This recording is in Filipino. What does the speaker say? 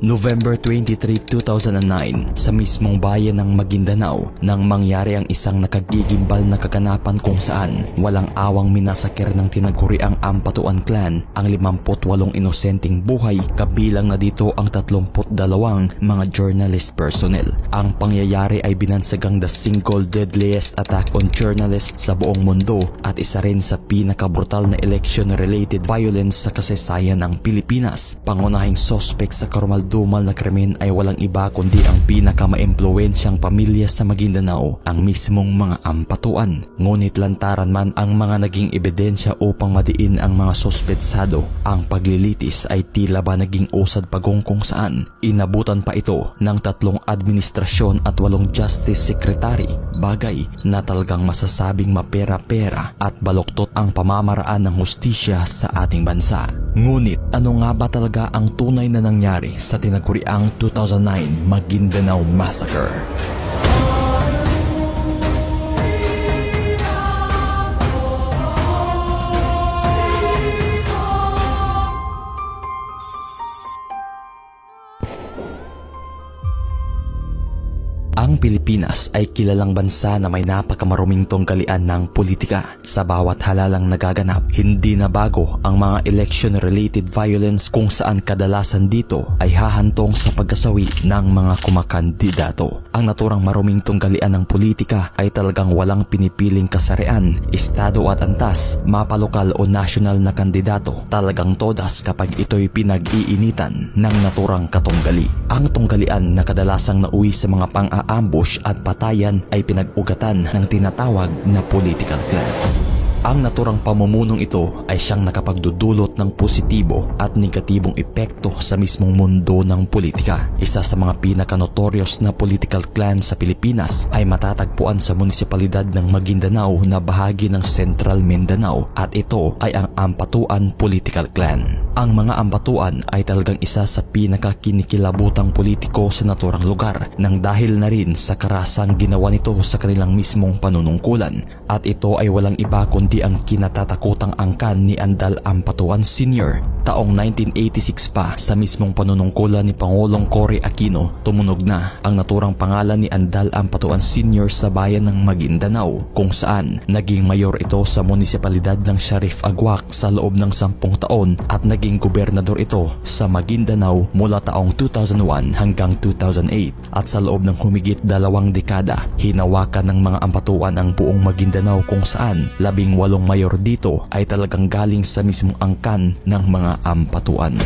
November 23, 2009, sa mismong bayan ng Maguindanao nang mangyari ang isang nakagigimbal na kaganapan kung saan walang awang minasakir ng tinaguriang Ampatuan Clan ang 58 inosenteng buhay, kabilang na dito ang 32 mga journalist personnel. Ang pangyayari ay binansagang the single deadliest attack on journalists sa buong mundo at isa rin sa pinakabrutal na election-related violence sa kasaysayan ng Pilipinas. Pangunahing suspect sa karumaldumal na krimen ay walang iba kundi ang pinakama-impluwensyang pamilya sa Maguindanao, ang mismong mga Ampatuan. Ngunit lantaran man ang mga naging ebidensya upang madiin ang mga suspetsado, ang paglilitis ay tila ba naging usad pagong kung saan inabutan pa ito ng 3 administrasyon at 8 justice secretary, bagay na talagang masasabing mapera-pera at baluktot ang pamamaraan ng hustisya sa ating bansa. Ngunit ano nga ba talaga ang tunay na nangyari sa tinaguriang 2009 Maguindanao Massacre? Ang Pilipinas ay kilalang bansa na may napakamaruming tunggalian ng politika. Sa bawat halalang nagaganap, hindi na bago ang mga election-related violence kung saan kadalasan dito ay hahantong sa pagkasawi ng mga kumakandidato. Ang naturang maruming tunggalian ng politika ay talagang walang pinipiling kasarian, estado at antas, mapalokal o nasyonal na kandidato. Talagang todas kapag ito'y pinag-iinitan ng naturang katunggali. Ang tunggalian na kadalasang nauwi sa mga ambush at patayan ay pinag-ugatan ng tinatawag na political clan. Ang naturang pamumunog ito ay siyang nakapagdudulot ng positibo at negatibong epekto sa mismong mundo ng politika. Isa sa mga pinaka-notorious na political clan sa Pilipinas ay matatagpuan sa munisipalidad ng Maguindanao na bahagi ng Central Mindanao, at ito ay ang Ampatuan Political Clan. Ang mga Ampatuan ay talagang isa sa pinaka-kinikilabutang politiko sa naturang lugar nang dahil na rin sa karasang ginawa nito sa kanilang mismong panunungkulan, at ito ay walang iba kundi ang kinatatakutang angkan ni Andal Ampatuan Sr. Taong 1986 pa, sa mismong panunungkulan ni Pangulong Cory Aquino, tumunog na ang naturang pangalan ni Andal Ampatuan Sr. sa bayan ng Maguindanao, kung saan naging mayor ito sa munisipalidad ng Sharif Aguac sa loob ng 10 taon at naging gobernador ito sa Maguindanao mula taong 2001 hanggang 2008, at sa loob ng humigit 2 dekada, hinawakan ng mga Ampatuan ang buong Maguindanao kung saan 18 mayor dito ay talagang galing sa mismong angkan ng mga Ampatuan.